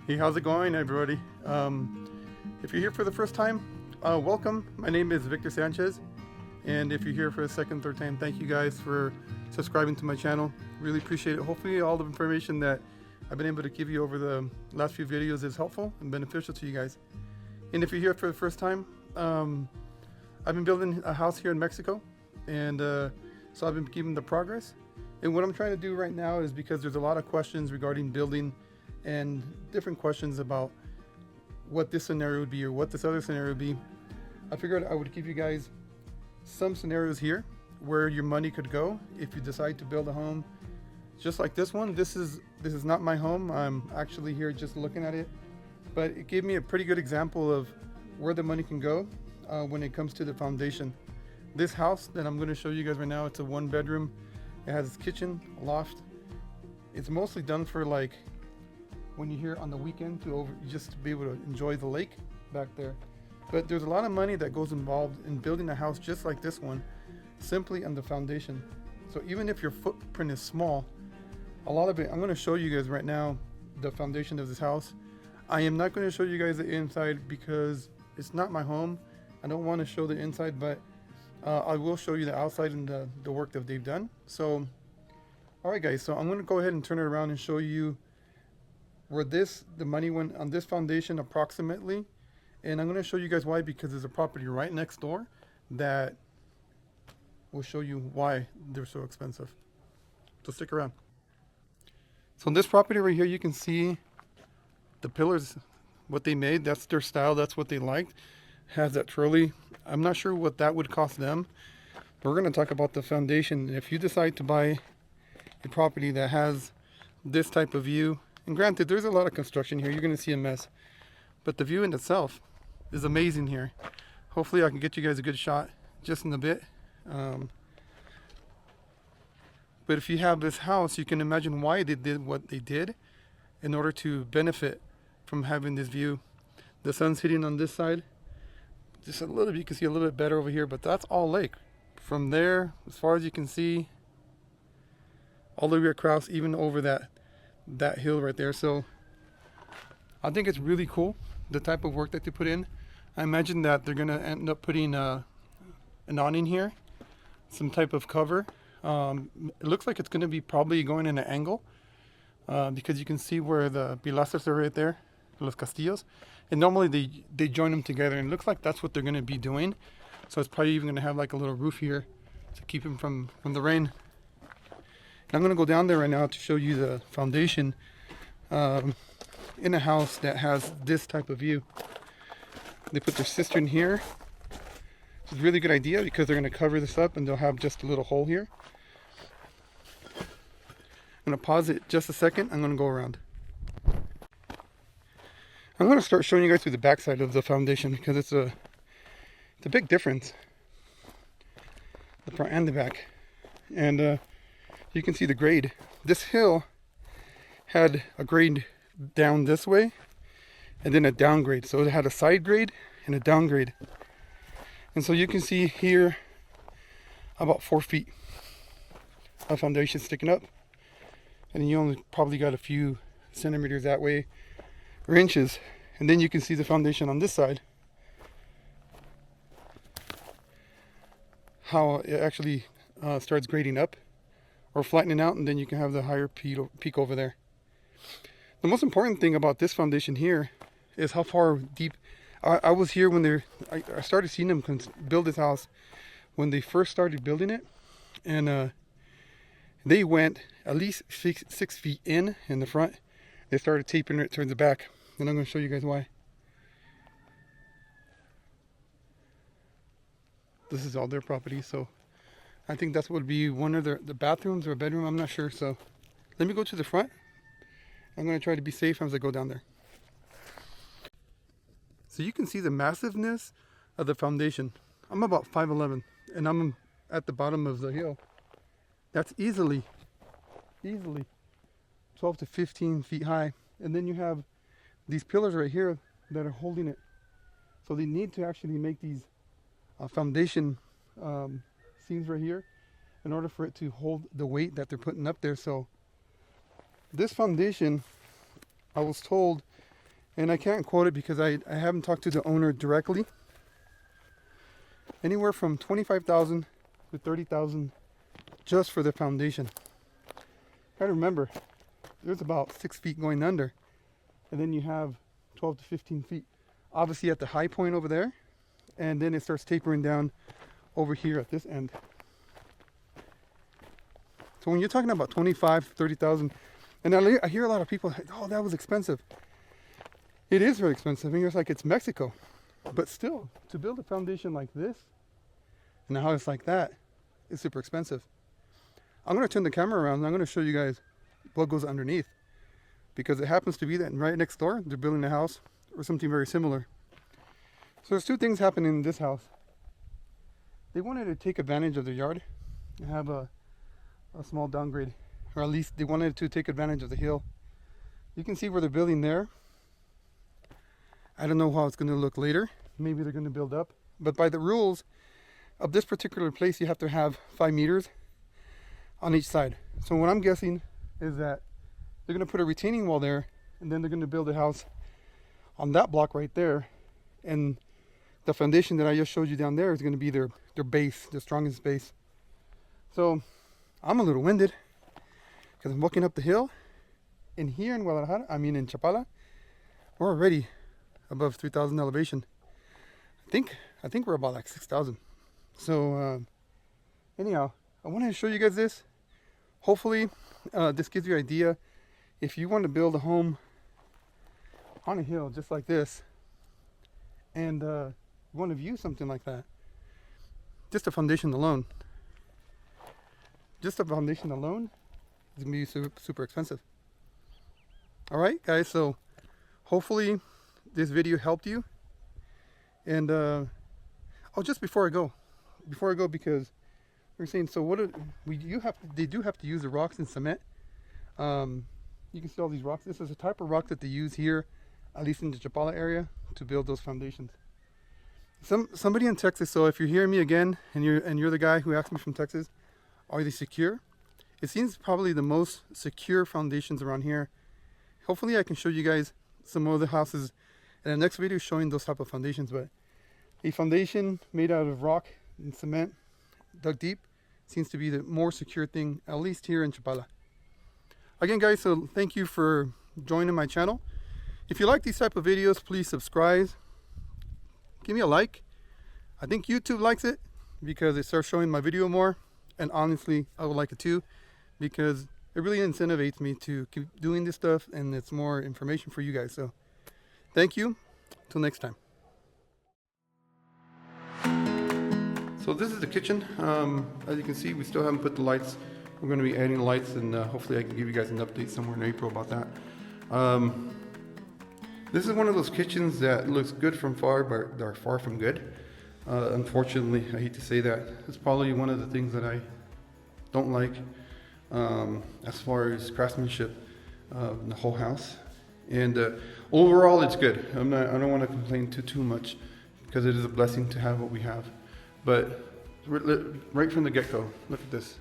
Hey, how's it going, everybody? If you're here for the first time, welcome. My name is Victor Sanchez, and if you're here for the second, third time, thank you guys for subscribing to my channel. Really appreciate it. Hopefully, all the information that I've been able to give you over the last few videos is helpful and beneficial to you guys. And if you're here for the first time, I've been building a house here in Mexico, and so I've been keeping the progress. And what I'm trying to do right now is because there's a lot of questions regarding building and different questions about what this scenario would be or what this other scenario would be. I figured I would give you guys some scenarios here where your money could go if you decide to build a home just like this one. This is not my home. I'm actually here just looking at it, but it gave me a pretty good example of where the money can go when it comes to the foundation. This house that I'm going to show you guys right now, it's a 1-bedroom. It has a kitchen, a loft. It's mostly done for like when you're here on the weekend just to be able to enjoy the lake back there. But there's a lot of money that goes involved in building a house just like this one, simply on the foundation. So even if your footprint is small, a lot of it, I'm going to show you guys right now the foundation of this house. I am not going to show you guys the inside because it's not my home. I don't want to show the inside, but I will show you the outside and the work that they've done. So, all right guys, so I'm going to go ahead and turn it around and show you where the money went on this foundation approximately. And I'm going to show you guys why, because there's a property right next door that will show you why they're so expensive. So stick around. So in this property right here, you can see the pillars, what they made. That's their style. That's what they liked. Has that trolley. I'm not sure what that would cost them. But we're going to talk about the foundation. If you decide to buy a property that has this type of view, and granted, there's a lot of construction here. You're going to see a mess. But the view in itself is amazing here. Hopefully I can get you guys a good shot just in a bit. But if you have this house, you can imagine why they did what they did in order to benefit from having this view. The sun's hitting on this side. Just a little bit, you can see a little bit better over here, but that's all lake. From there, as far as you can see, all the way across, even over that hill right there. So I think it's really cool, the type of work that they put in. I imagine that they're gonna end up putting an awning here, some type of cover. It looks like it's gonna be probably going in an angle because you can see where the pilastras are right there, los castillos, and normally they join them together, and it looks like that's what they're gonna be doing. So it's probably even gonna have like a little roof here to keep them from the rain. I'm going to go down there right now to show you the foundation in a house that has this type of view. They put their cistern here. It's a really good idea because they're going to cover this up and they'll have just a little hole here. I'm going to pause it just a second. I'm going to go around. I'm going to start showing you guys through the backside of the foundation because it's a big difference. The front and the back. And you can see the grade. This hill had a grade down this way and then a downgrade. So it had a side grade and a downgrade. And so you can see here about 4 feet of foundation sticking up. And you only probably got a few centimeters that way, or inches. And then you can see the foundation on this side. How it actually starts grading up or flattening out, and then you can have the higher peak over there. The most important thing about this foundation here is how far deep. I was here when I started seeing them build this house when they first started building it, and they went at least 6 feet in the front. They started tapering it towards the back, and I'm going to show you guys why. This is all their property, so I think that's what would be one of the bathrooms or a bedroom. I'm not sure. So let me go to the front. I'm going to try to be safe as I go down there. So you can see the massiveness of the foundation. I'm about 5'11", and I'm at the bottom of the hill. That's easily 12 to 15 feet high. And then you have these pillars right here that are holding it. So they need to actually make these foundation seams right here in order for it to hold the weight that they're putting up there. So this foundation, I was told, And I can't quote it because I haven't talked to the owner directly. Anywhere from $25,000 to $30,000 just for the foundation. Gotta remember, there's about 6 feet going under, and then you have 12 to 15 feet. Obviously at the high point over there, and then it starts tapering down over here at this end. So when you're talking about 25, 30,000, and I hear a lot of people, oh, that was expensive. It is very expensive, and you're like, it's Mexico. But still, to build a foundation like this, and a house like that, is super expensive. I'm going to turn the camera around, and I'm going to show you guys what goes underneath. Because it happens to be that right next door, they're building a house, or something very similar. So there's two things happening in this house. They wanted to take advantage of the yard, and have a small downgrade, or at least they wanted to take advantage of the hill. You can see where they're building there. I don't know how it's going to look later. Maybe they're going to build up, but by the rules of this particular place, you have to have 5 meters on each side. So what I'm guessing is that they're going to put a retaining wall there, and then they're going to build a house on that block right there, and the foundation that I just showed you down there is going to be their base, their strongest base. So I'm a little winded because I'm walking up the hill, and here in Guadalajara, in Chapala, we're already above 3,000 elevation. I think we're about like 6,000. So anyhow, I wanted to show you guys this. Hopefully this gives you an idea. If you want to build a home on a hill just like this, and you want to view something like that, just a foundation alone is going to be super expensive. Alright guys, so hopefully this video helped you. And just before I go, because we're saying, so what they do have to use the rocks and cement. You can see all these rocks. This is a type of rock that they use here, at least in the Chapala area, to build those foundations. Somebody in Texas, so if you're hearing me again, and you're the guy who asked me from Texas, are they secure? It seems probably the most secure foundations around here. Hopefully I can show you guys some other houses in the next video showing those type of foundations, but a foundation made out of rock and cement dug deep seems to be the more secure thing, at least here in Chapala. Again guys, so thank you for joining my channel. If you like these type of videos, please subscribe, give me a like. I think YouTube likes it because it starts showing my video more, and honestly I would like it too, because it really incentivizes me to keep doing this stuff, and it's more information for you guys. So thank you. Till next time. So this is the kitchen. As you can see, we still haven't put the lights. We're going to be adding lights, and hopefully I can give you guys an update somewhere in April about that. This is one of those kitchens that looks good from far, but they're far from good. Unfortunately, I hate to say that. It's probably one of the things that I don't like as far as craftsmanship in the whole house. And overall, it's good. I don't want to complain too much, because it is a blessing to have what we have. But right from the get-go, look at this.